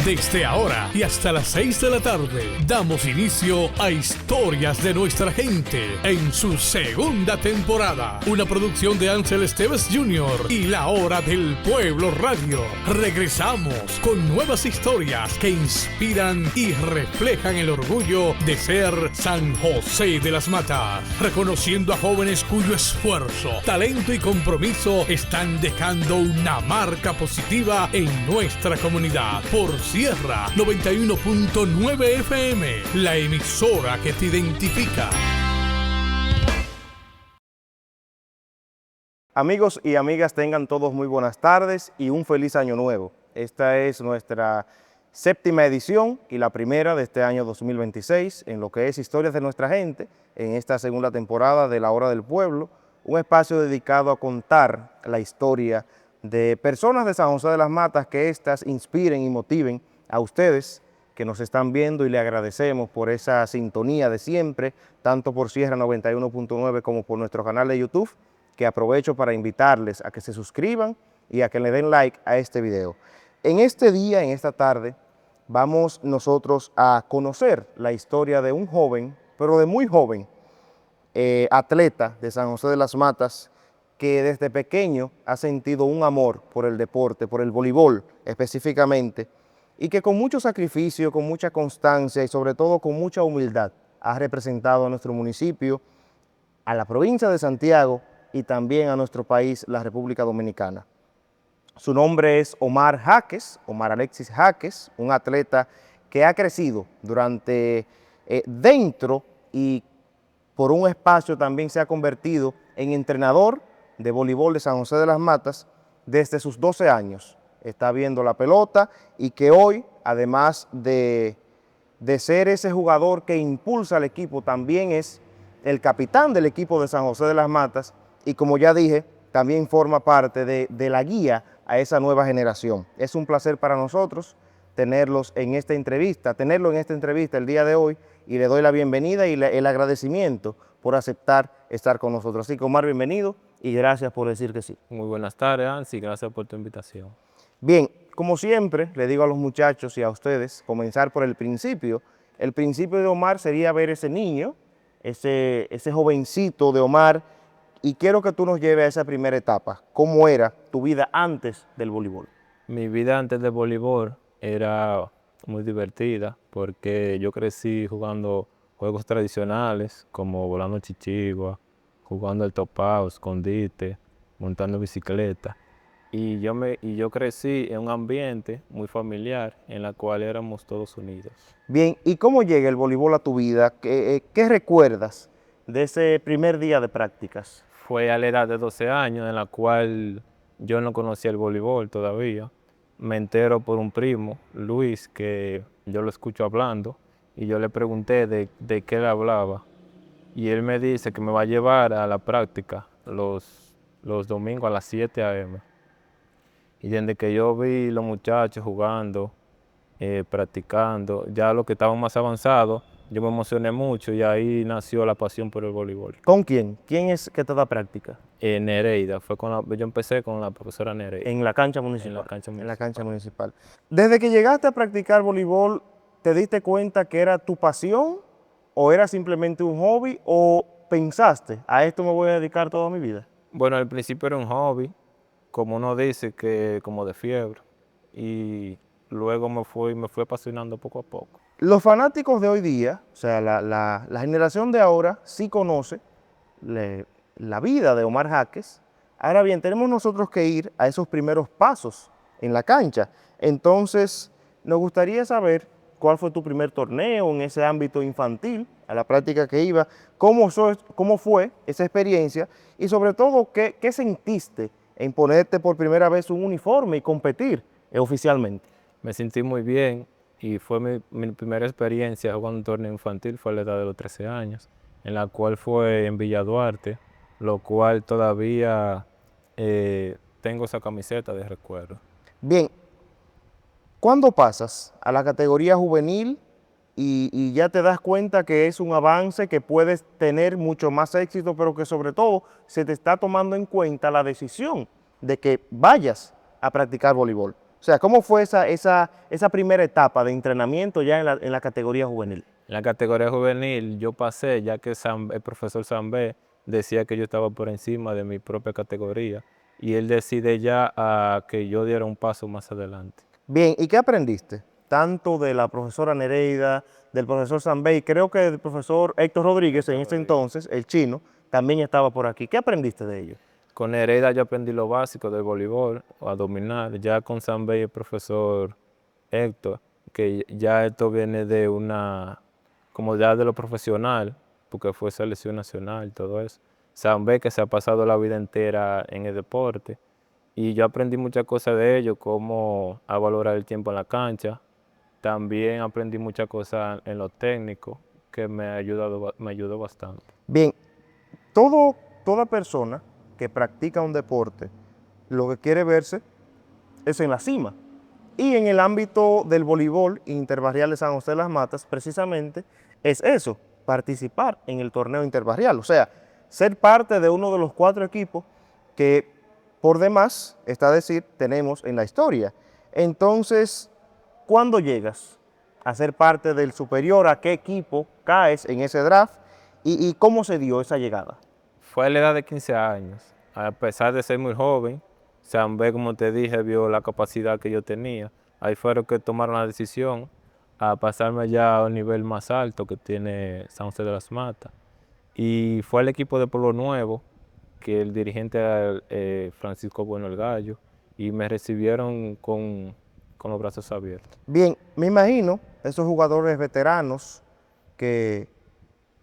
Desde ahora y hasta las 6 de la tarde, damos inicio a Historias de Nuestra Gente en su segunda temporada. Una producción de Ángel Esteves Jr. y La Hora del Pueblo Radio. Regresamos con nuevas historias que inspiran y reflejan el orgullo de ser San José de las Matas, reconociendo a jóvenes cuyo esfuerzo, talento y compromiso están dejando una marca positiva en nuestra comunidad. Por Sierra 91.9 FM, la emisora que te identifica. Amigos y amigas, tengan todos muy buenas tardes y un feliz año nuevo. Esta es nuestra séptima edición y la primera de este año 2026 en lo que es Historias de Nuestra Gente, en esta segunda temporada de La Hora del Pueblo, un espacio dedicado a contar la historia de personas de San José de las Matas, que éstas inspiren y motiven a ustedes que nos están viendo, y le agradecemos por esa sintonía de siempre, tanto por Sierra 91.9 como por nuestro canal de YouTube, que aprovecho para invitarles a que se suscriban y a que le den like a este video. En este día, en esta tarde, vamos nosotros a conocer la historia de un joven, pero de muy joven, atleta de San José de las Matas, que desde pequeño ha sentido un amor por el deporte, por el voleibol específicamente, y que con mucho sacrificio, con mucha constancia y sobre todo con mucha humildad ha representado a nuestro municipio, a la provincia de Santiago y también a nuestro país, la República Dominicana. Su nombre es Omar Jaques, Omar Alexis Jaques, un atleta que ha crecido durante, dentro y por un espacio también se ha convertido en entrenador de voleibol de San José de las Matas desde sus 12 años. Está viendo la pelota y que hoy, además de ser ese jugador que impulsa al equipo, también es el capitán del equipo de San José de las Matas y, como ya dije, también forma parte de la guía a esa nueva generación. Es un placer para nosotros tenerlo en esta entrevista el día de hoy, y le doy la bienvenida y el agradecimiento por aceptar estar con nosotros. Así que, Omar, bienvenido y gracias por decir que sí. Muy buenas tardes, Ansi, gracias por tu invitación. Bien, como siempre, le digo a los muchachos y a ustedes, comenzar por el principio. El principio de Omar sería ver ese niño, ese jovencito de Omar, y quiero que tú nos lleves a esa primera etapa. ¿Cómo era tu vida antes del voleibol? Mi vida antes del voleibol era muy divertida porque yo crecí jugando juegos tradicionales como volando chichigua, jugando el topado, escondite, montando bicicleta. Y yo crecí en un ambiente muy familiar en el cual éramos todos unidos. Bien, ¿y cómo llega el voleibol a tu vida? ¿Qué recuerdas de ese primer día de prácticas? Fue a la edad de 12 años en la cual yo no conocía el voleibol todavía. Me entero por un primo, Luis, que yo lo escucho hablando y yo le pregunté de qué él hablaba. Y él me dice que me va a llevar a la práctica los domingos a las 7 a.m. Y desde que yo vi los muchachos jugando, practicando, ya los que estaban más avanzados, yo me emocioné mucho y ahí nació la pasión por el voleibol. ¿Con quién? ¿Quién es que te da práctica? Nereida, yo empecé con la profesora Nereida. En la cancha municipal. En la cancha municipal. En la cancha municipal. Desde que llegaste a practicar voleibol, ¿te diste cuenta que era tu pasión o era simplemente un hobby, o pensaste, a esto me voy a dedicar toda mi vida? Bueno, al principio era un hobby, como uno dice, que como de fiebre, y luego me fui apasionando poco a poco. Los fanáticos de hoy día, o sea, la generación de ahora sí conoce la vida de Omar Jaques. Ahora bien, tenemos nosotros que ir a esos primeros pasos en la cancha. Entonces, nos gustaría saber cuál fue tu primer torneo en ese ámbito infantil, a la práctica que iba, cómo fue esa experiencia y sobre todo, qué sentiste en ponerte por primera vez un uniforme y competir oficialmente. Me sentí muy bien y fue mi primera experiencia jugando un torneo infantil, fue a la edad de los 13 años, en la cual fue en Villa Duarte, lo cual todavía tengo esa camiseta de recuerdo. Bien, ¿cuándo pasas a la categoría juvenil y ya te das cuenta que es un avance, que puedes tener mucho más éxito, pero que sobre todo se te está tomando en cuenta la decisión de que vayas a practicar voleibol? O sea, ¿cómo fue esa primera etapa de entrenamiento ya en la categoría juvenil? En la categoría juvenil yo pasé, ya que el profesor Zambé decía que yo estaba por encima de mi propia categoría y él decide ya que yo diera un paso más adelante. Bien, ¿y qué aprendiste? Tanto de la profesora Nereida, del profesor Zambé, y creo que el profesor Héctor Rodríguez en ese entonces, el chino, también estaba por aquí. ¿Qué aprendiste de ellos? Con Hereda yo aprendí lo básico del voleibol, a dominar. Ya con Zambé y el profesor Héctor, que ya esto viene de como ya de lo profesional, porque fue selección nacional y todo eso. Zambé que se ha pasado la vida entera en el deporte. Y yo aprendí muchas cosas de ellos, como a valorar el tiempo en la cancha. También aprendí muchas cosas en lo técnico, que me ayudó bastante. Bien, toda persona que practica un deporte, lo que quiere verse es en la cima. Y en el ámbito del voleibol interbarrial de San José de las Matas, precisamente es eso, participar en el torneo interbarrial, o sea, ser parte de uno de los 4 equipos que por demás, está a decir, tenemos en la historia. Entonces, ¿cuándo llegas a ser parte del superior? ¿A qué equipo caes en ese draft? ¿Y cómo se dio esa llegada? Fue a la edad de 15 años. A pesar de ser muy joven, Zambé, como te dije, vio la capacidad que yo tenía. Ahí fueron que tomaron la decisión a pasarme ya a un nivel más alto que tiene San José de las Matas. Y fue el equipo de Pueblo Nuevo, que el dirigente era Francisco Bueno el Gallo, y me recibieron con los brazos abiertos. Bien, me imagino esos jugadores veteranos que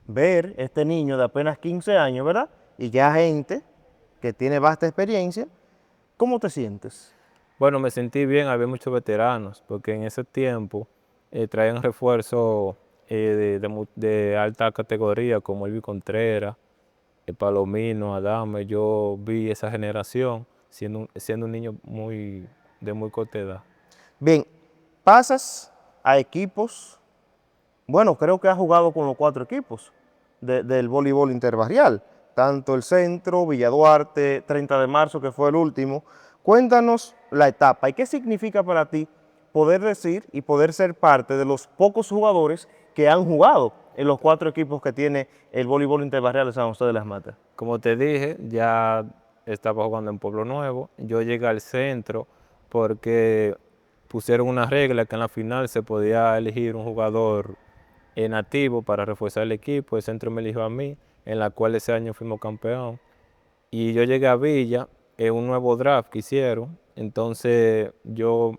ver este niño de apenas 15 años, ¿verdad? Y ya gente que tiene vasta experiencia, ¿cómo te sientes? Bueno, me sentí bien, había muchos veteranos, porque en ese tiempo traían refuerzos de alta categoría, como Elvi Contreras, Palomino, Adame. Yo vi esa generación siendo un niño de muy corta edad. Bien, pasas a equipos, bueno, creo que has jugado con los 4 equipos del voleibol interbarrial, tanto el centro, Villa Duarte, 30 de marzo, que fue el último. Cuéntanos la etapa y qué significa para ti poder decir y poder ser parte de los pocos jugadores que han jugado en los 4 equipos que tiene el voleibol interbarrial de San José de las Matas. Como te dije, ya estaba jugando en Pueblo Nuevo. Yo llegué al centro porque pusieron una regla que en la final se podía elegir un jugador nativo para reforzar el equipo. El centro me eligió a mí, en la cual ese año fuimos campeón. Y yo llegué a Villa en un nuevo draft que hicieron. Entonces yo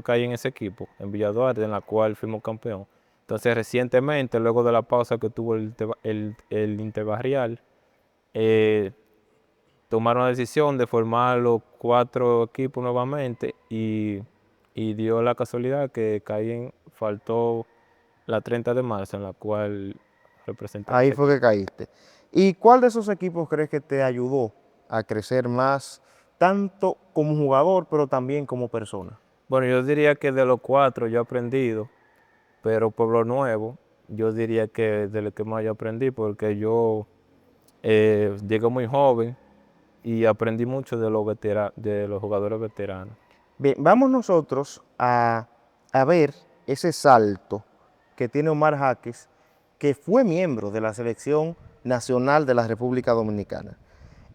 caí en ese equipo, en Villa Duarte, en la cual fuimos campeón. Entonces recientemente, luego de la pausa que tuvo el interbarrial, tomaron la decisión de formar los 4 equipos nuevamente y dio la casualidad que faltó la 30 de marzo, en la cual representé. Ahí fue que caíste. ¿Y cuál de esos equipos crees que te ayudó a crecer más, tanto como jugador, pero también como persona? Bueno, yo diría que de los 4 yo he aprendido, pero Pueblo Nuevo, yo diría que de lo que más yo aprendí, porque yo llegué muy joven y aprendí mucho de los jugadores veteranos. Bien, vamos nosotros a ver ese salto que tiene Omar Jaques, que fue miembro de la Selección Nacional de la República Dominicana.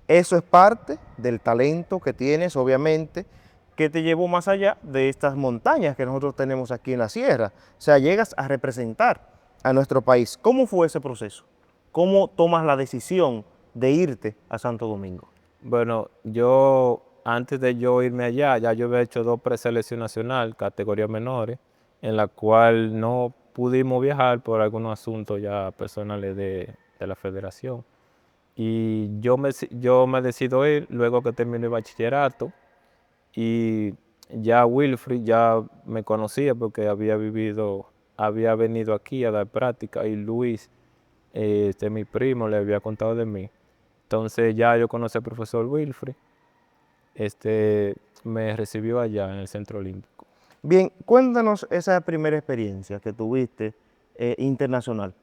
Eso es parte del talento que tienes, obviamente, que te llevó más allá de estas montañas que nosotros tenemos aquí en la sierra. O sea, llegas a representar a nuestro país. ¿Cómo fue ese proceso? ¿Cómo tomas la decisión de irte a Santo Domingo? Bueno, antes de yo irme allá, ya yo había hecho 2 preselección nacional, categorías menores, en la cual no pudimos viajar por algunos asuntos ya personales de la federación. Y yo me decido ir luego que terminé el bachillerato, y ya Wilfrid ya me conocía porque había venido aquí a dar práctica, y Luis, mi primo, le había contado de mí. Entonces ya yo conocí al profesor Wilfrid, me recibió allá en el Centro Olímpico. Bien, cuéntanos esa primera experiencia que tuviste internacional.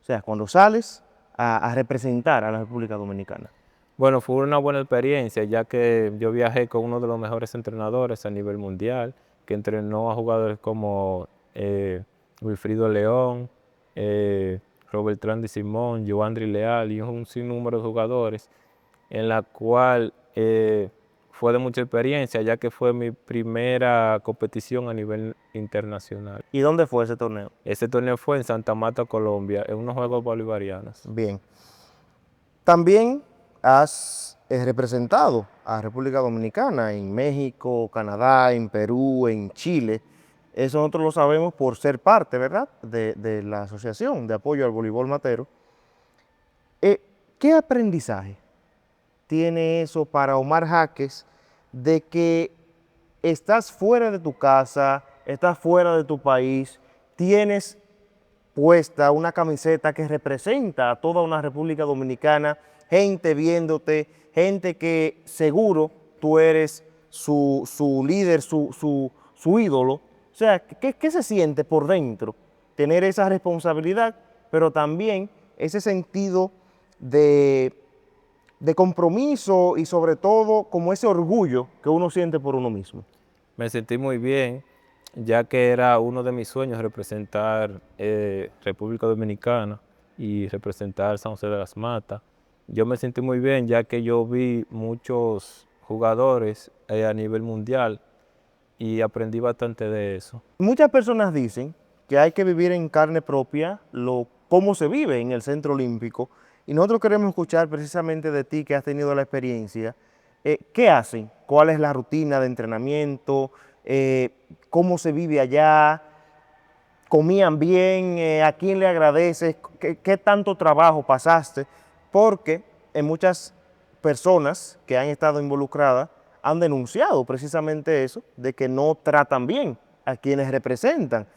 O sea, cuando sales a representar a la República Dominicana. Bueno, fue una buena experiencia, ya que yo viajé con uno de los mejores entrenadores a nivel mundial, que entrenó a jugadores como Wilfrido León, Robert Trandi Simón, Joandri Leal y un sinnúmero de jugadores, en la cual fue de mucha experiencia, ya que fue mi primera competición a nivel internacional. ¿Y dónde fue ese torneo? Ese torneo fue en Santa Marta, Colombia, en unos Juegos Bolivarianos. Bien. También has representado a República Dominicana en México, Canadá, en Perú, en Chile. Eso nosotros lo sabemos por ser parte, ¿verdad?, de la Asociación de Apoyo al Voleibol Matero. ¿Qué aprendizaje tiene eso para Omar Jaques de que estás fuera de tu casa, estás fuera de tu país, tienes puesta una camiseta que representa a toda una República Dominicana, gente viéndote, gente que seguro tú eres su líder, su ídolo? O sea, ¿qué se siente por dentro? Tener esa responsabilidad, pero también ese sentido de compromiso y sobre todo como ese orgullo que uno siente por uno mismo. Me sentí muy bien, ya que era uno de mis sueños representar República Dominicana y representar San José de las Matas. Yo me sentí muy bien, ya que yo vi muchos jugadores a nivel mundial y aprendí bastante de eso. Muchas personas dicen que hay que vivir en carne propia cómo se vive en el Centro Olímpico, y nosotros queremos escuchar precisamente de ti, que has tenido la experiencia. ¿Qué hacen? ¿Cuál es la rutina de entrenamiento? ¿Cómo se vive allá? ¿Comían bien? ¿A quién le agradeces? ¿Qué tanto trabajo pasaste? Porque muchas personas que han estado involucradas han denunciado precisamente eso, de que no tratan bien a quienes representan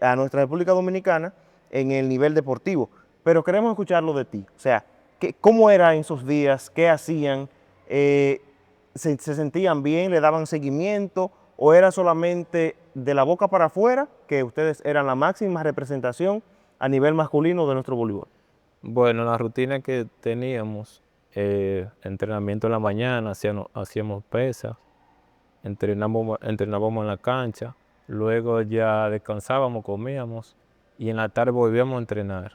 a nuestra República Dominicana en el nivel deportivo. Pero queremos escucharlo de ti. O sea, ¿cómo era en esos días? ¿Qué hacían? ¿Se sentían bien? ¿Le daban seguimiento? ¿O era solamente de la boca para afuera que ustedes eran la máxima representación a nivel masculino de nuestro voleibol? Bueno, la rutina que teníamos, entrenamiento en la mañana, hacíamos pesas, entrenábamos en la cancha, luego ya descansábamos, comíamos y en la tarde volvíamos a entrenar.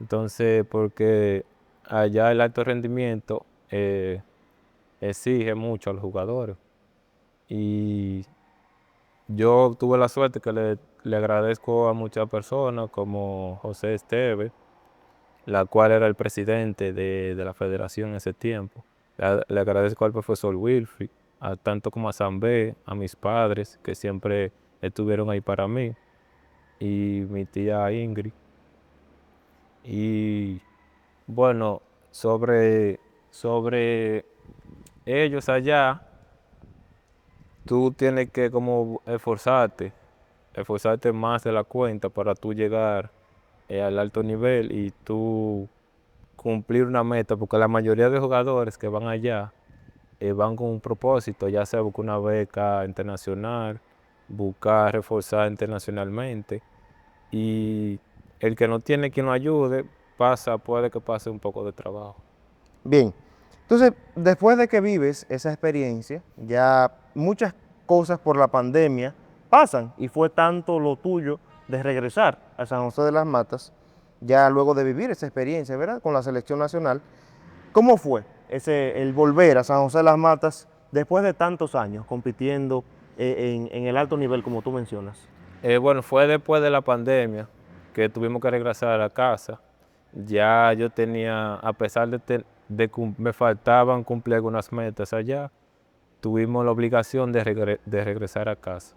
Entonces, porque allá el alto rendimiento exige mucho a los jugadores. Y yo tuve la suerte que le agradezco a muchas personas como José Esteves, la cual era el presidente de la federación en ese tiempo. Le agradezco al profesor Wilfrid, tanto como a Zambé, a mis padres, que siempre estuvieron ahí para mí, y mi tía Ingrid. Y bueno, sobre ellos allá, tú tienes que como esforzarte más de la cuenta para tú llegar al alto nivel y tú cumplir una meta, porque la mayoría de jugadores que van allá van con un propósito, ya sea buscar una beca internacional, buscar reforzar internacionalmente, y el que no tiene quien lo ayude, puede que pase un poco de trabajo. Bien, entonces después de que vives esa experiencia, ya muchas cosas por la pandemia pasan, y fue tanto lo tuyo de regresar a San José de las Matas, ya luego de vivir esa experiencia, ¿verdad?, con la selección nacional. ¿Cómo fue el volver a San José de las Matas después de tantos años compitiendo en el alto nivel, como tú mencionas? Bueno, fue después de la pandemia que tuvimos que regresar a casa. Ya yo tenía, a pesar me faltaban cumplir algunas metas allá, tuvimos la obligación de regresar a casa.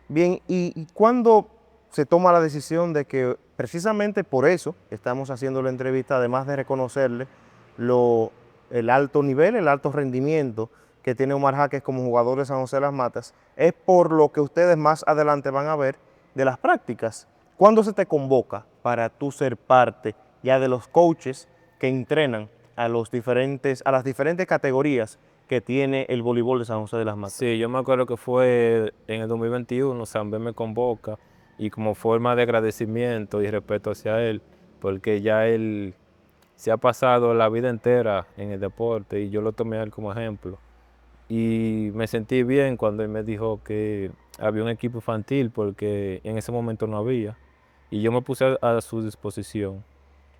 Bien, ¿y cuándo se toma la decisión de que precisamente por eso estamos haciendo la entrevista, además de reconocerle el alto nivel, el alto rendimiento que tiene Omar Jaques como jugador de San José de las Matas, es por lo que ustedes más adelante van a ver de las prácticas? ¿Cuándo se te convoca para tú ser parte ya de los coaches que entrenan a las diferentes categorías que tiene el voleibol de San José de las Matas? Sí, yo me acuerdo que fue en el 2021, Zambé me convoca y como forma de agradecimiento y respeto hacia él, porque ya él se ha pasado la vida entera en el deporte y yo lo tomé a él como ejemplo. Y me sentí bien cuando él me dijo que había un equipo infantil porque en ese momento no había. Y yo me puse a su disposición.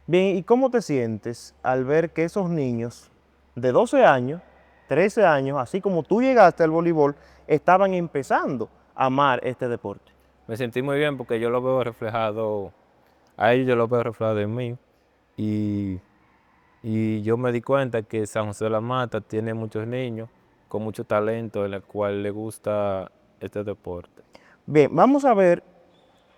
Bien, ¿y cómo te sientes al ver que esos niños de 12 años, 13 años, así como tú llegaste al voleibol, estaban empezando a amar este deporte? Me sentí muy bien porque yo lo veo reflejado, a ellos yo lo veo reflejado en mí. Y, y yo me di cuenta que San José de la Mata tiene muchos niños con mucho talento en el cual les gusta este deporte. Bien, vamos a ver,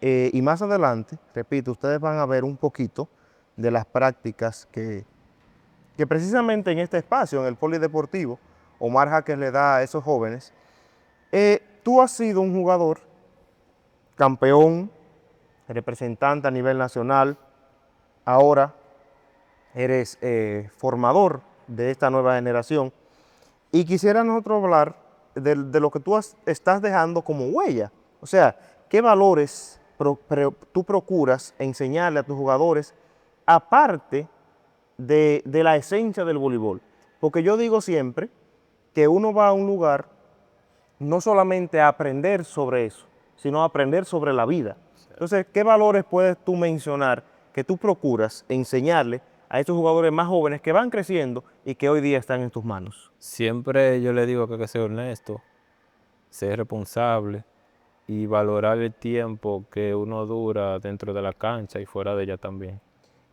y más adelante, repito, ustedes van a ver un poquito de las prácticas que precisamente en este espacio, en el polideportivo, Omar Jaques le da a esos jóvenes. Tú has sido un jugador campeón, representante a nivel nacional, ahora eres formador de esta nueva generación y quisiera nosotros hablar de lo que tú estás dejando como huella. O sea, ¿qué valores tú procuras enseñarle a tus jugadores aparte de la esencia del voleibol? Porque yo digo siempre que uno va a un lugar no solamente a aprender sobre eso, sino a aprender sobre la vida. Entonces, ¿qué valores puedes tú mencionar que tú procuras enseñarle a estos jugadores más jóvenes que van creciendo y que hoy día están en tus manos? Siempre yo le digo que hay que ser honesto, ser responsable y valorar el tiempo que uno dura dentro de la cancha y fuera de ella también.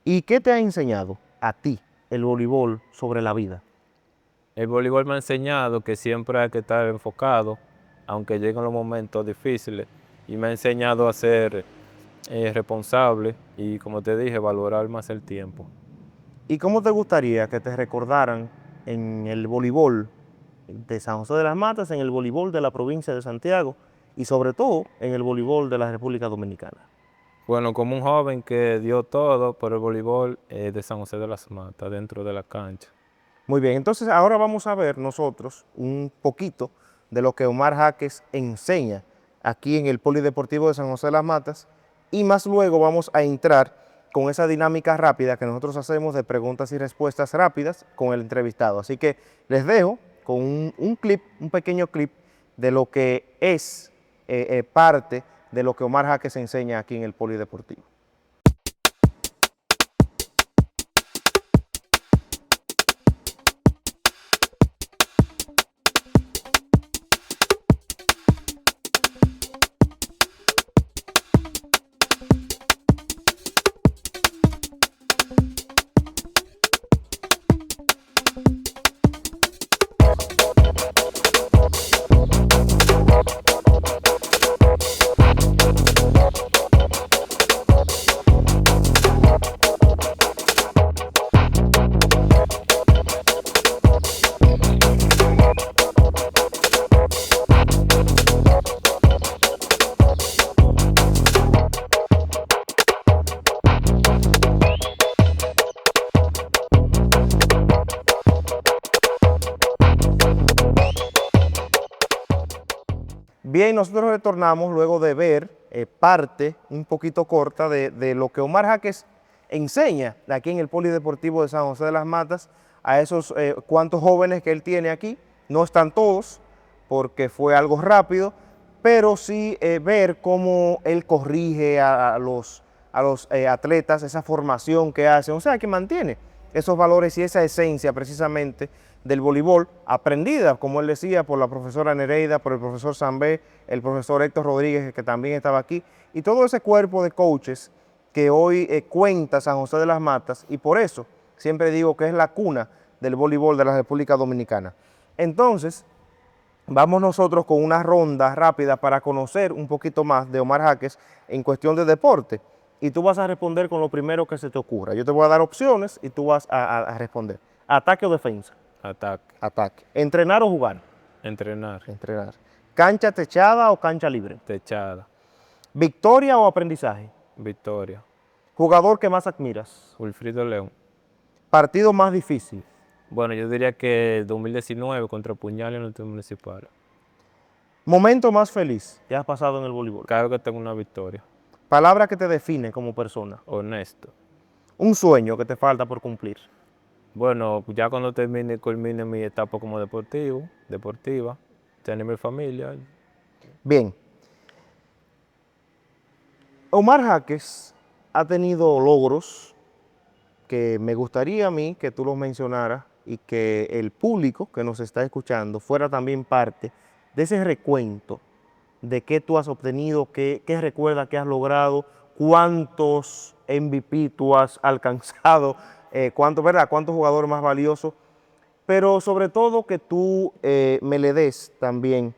¿Y qué te ha enseñado a ti el voleibol sobre la vida? El voleibol me ha enseñado que siempre hay que estar enfocado, aunque lleguen los momentos difíciles, y me ha enseñado a ser responsable y, como te dije, valorar más el tiempo. ¿Y cómo te gustaría que te recordaran en el voleibol de San José de las Matas, en el voleibol de la provincia de Santiago y sobre todo en el voleibol de la República Dominicana? Bueno, como un joven que dio todo por el voleibol de San José de las Matas, dentro de la cancha. Muy bien, entonces ahora vamos a ver nosotros un poquito de lo que Omar Jaques enseña aquí en el Polideportivo de San José de las Matas y más luego vamos a entrar con esa dinámica rápida que nosotros hacemos de preguntas y respuestas rápidas con el entrevistado. Así que les dejo con un clip, un pequeño clip de lo que es parte de lo que Omar Jaques enseña aquí en el Polideportivo. Bien, nosotros retornamos luego de ver parte un poquito corta de lo que Omar Jaques enseña aquí en el Polideportivo de San José de las Matas a esos cuantos jóvenes que él tiene aquí. No están todos porque fue algo rápido, pero sí ver cómo él corrige a los atletas, esa formación que hace, o sea, que mantiene esos valores y esa esencia precisamente del voleibol, aprendida, como él decía, por la profesora Nereida, por el profesor Zambé, el profesor Héctor Rodríguez, que también estaba aquí, y todo ese cuerpo de coaches que hoy cuenta San José de las Matas, y por eso siempre digo que es la cuna del voleibol de la República Dominicana. Entonces, vamos nosotros con una ronda rápida para conocer un poquito más de Omar Jaques en cuestión de deporte, y tú vas a responder con lo primero que se te ocurra. Yo te voy a dar opciones y tú vas a responder. ¿Ataque o defensa? Ataque, Ataque. ¿Entrenar o jugar? entrenar, Entrenar. ¿Cancha techada o cancha libre? techada, ¿Victoria o aprendizaje? victoria. ¿Jugador que más admiras? Wilfrido León. ¿Partido más difícil? Bueno, yo diría que 2019 contra Puñal en el último municipal. ¿Momento más feliz que has pasado en el voleibol? Cada vez que tengo una victoria. ¿Palabra que te define como persona? Honesto, Un sueño que te falta por cumplir. Bueno, ya cuando culmine mi etapa como deportiva, tener mi familia. Bien, Omar Jaques ha tenido logros que me gustaría a mí que tú los mencionaras y que el público que nos está escuchando fuera también parte de ese recuento de qué tú has obtenido, qué recuerdas que has logrado, cuántos MVP tú has alcanzado, ¿verdad? Cuántos jugadores más valiosos, pero sobre todo que tú me le des también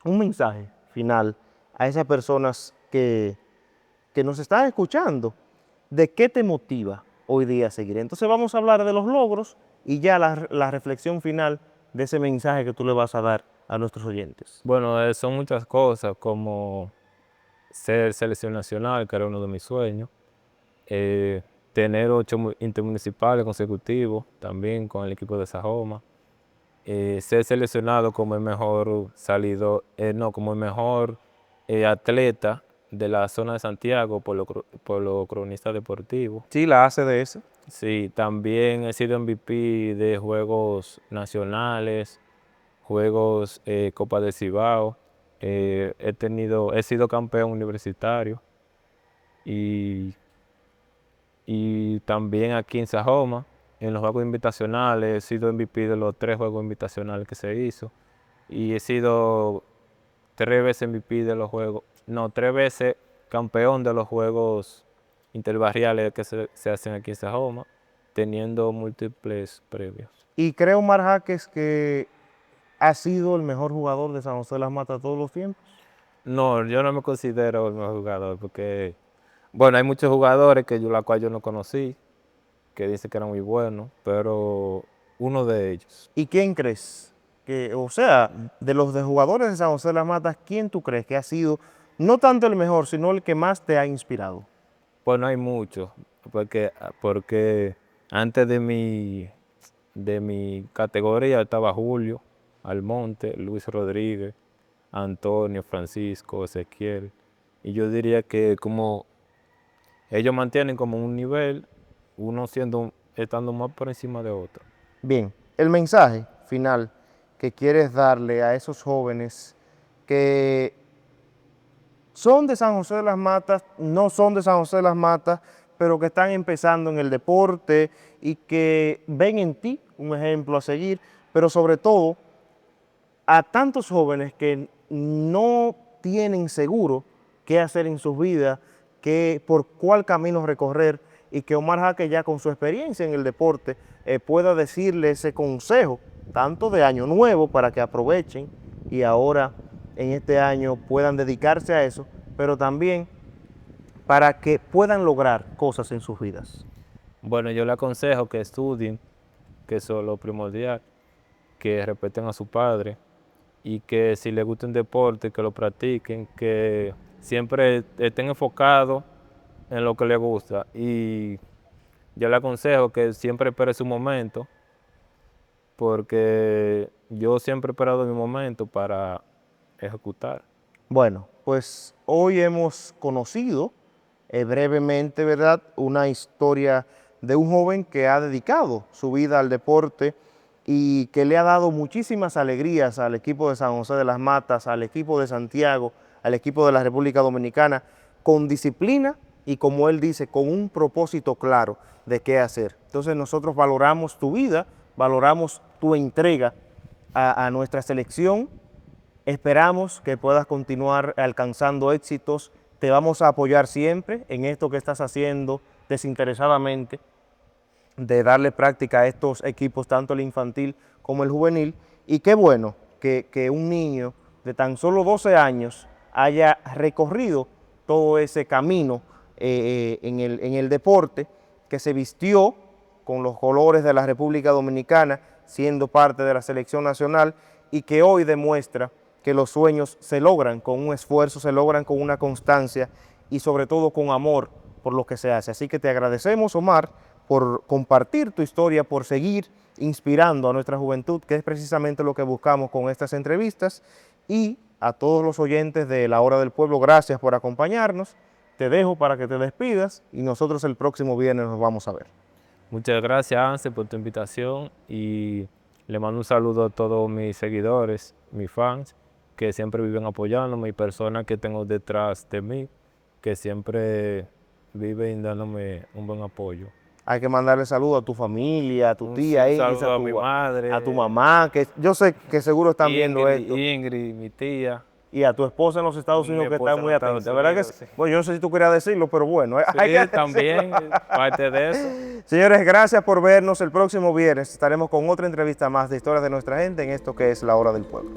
un mensaje final a esas personas que nos están escuchando, de qué te motiva hoy día a seguir. Entonces vamos a hablar de los logros y ya la reflexión final de ese mensaje que tú le vas a dar a nuestros oyentes. Bueno, son muchas cosas como ser selección nacional, que era uno de mis sueños, eh, tener 8 intermunicipales consecutivos también con el equipo de Sajoma, ser seleccionado como el mejor como el mejor atleta de la zona de Santiago por los cronistas deportivos. Sí, la hace de ese. Sí, también he sido MVP de juegos nacionales, juegos Copa de Cibao. He sido campeón universitario y, y también aquí en Sajoma, en los juegos invitacionales, he sido MVP de los 3 juegos invitacionales que se hizo y he sido 3 veces MVP de los juegos, no, 3 veces campeón de los juegos interbarriales que se hacen aquí en Sajoma, teniendo múltiples premios. Y creo, Omar Jaques, que ha sido el mejor jugador de San José de las Matas todos los tiempos. No, yo no me considero el mejor jugador porque, bueno, hay muchos jugadores la cual yo no conocí, que dicen que eran muy buenos, pero uno de ellos. ¿Y quién crees? Que, o sea, de los de jugadores de San José de las Matas, ¿quién tú crees que ha sido no tanto el mejor, sino el que más te ha inspirado? Bueno, hay muchos, porque antes de mi categoría estaba Julio Almonte, Luis Rodríguez, Antonio, Francisco, Ezequiel. Y yo diría que como ellos mantienen como un nivel, uno estando más por encima de otro. Bien, el mensaje final que quieres darle a esos jóvenes que son de San José de las Matas, no son de San José de las Matas, pero que están empezando en el deporte y que ven en ti un ejemplo a seguir, pero sobre todo a tantos jóvenes que no tienen seguro qué hacer en sus vidas, por cuál camino recorrer, y que Omar Jaques ya con su experiencia en el deporte pueda decirle ese consejo, tanto de año nuevo para que aprovechen y ahora en este año puedan dedicarse a eso, pero también para que puedan lograr cosas en sus vidas. Bueno, yo le aconsejo que estudien, que eso es lo primordial, que respeten a su padre y que si les gusta un deporte, que lo practiquen, que siempre estén enfocados en lo que les gusta. Y yo le aconsejo que siempre espere su momento, porque yo siempre he esperado mi momento para ejecutar. Bueno, pues hoy hemos conocido brevemente, ¿verdad?, una historia de un joven que ha dedicado su vida al deporte y que le ha dado muchísimas alegrías al equipo de San José de las Matas, al equipo de Santiago, al equipo de la República Dominicana, con disciplina y, como él dice, con un propósito claro de qué hacer. Entonces nosotros valoramos tu vida, valoramos tu entrega a nuestra selección. Esperamos que puedas continuar alcanzando éxitos. Te vamos a apoyar siempre en esto que estás haciendo desinteresadamente, de darle práctica a estos equipos, tanto el infantil como el juvenil. Y qué bueno que un niño de tan solo 12 años haya recorrido todo ese camino en el deporte, que se vistió con los colores de la República Dominicana, siendo parte de la selección nacional, y que hoy demuestra que los sueños se logran con un esfuerzo, se logran con una constancia y sobre todo con amor por lo que se hace. Así que te agradecemos, Omar, por compartir tu historia, por seguir inspirando a nuestra juventud, que es precisamente lo que buscamos con estas entrevistas. Y a todos los oyentes de La Hora del Pueblo, gracias por acompañarnos. te dejo para que te despidas y nosotros el próximo viernes nos vamos a ver. Muchas gracias, Ansel, por tu invitación y le mando un saludo a todos mis seguidores, mis fans, que siempre viven apoyándome y personas que tengo detrás de mí, que siempre viven dándome un buen apoyo. Hay que mandarle saludos a tu familia, a tu tía, saludo a mi madre, a tu mamá, que yo sé que seguro están viendo Ingrid, esto. Ingrid, mi tía. Y a tu esposa en los Estados Mi Unidos que esposa está en muy los atenta. Estados ¿Verdad que Unidos, sí? sí. Bueno, yo no sé si tú querías decirlo, pero bueno. Hay que Sí, también, parte de eso. Señores, gracias por vernos. El próximo viernes estaremos con otra entrevista más de Historias de Nuestra Gente en esto que es La Hora del Pueblo.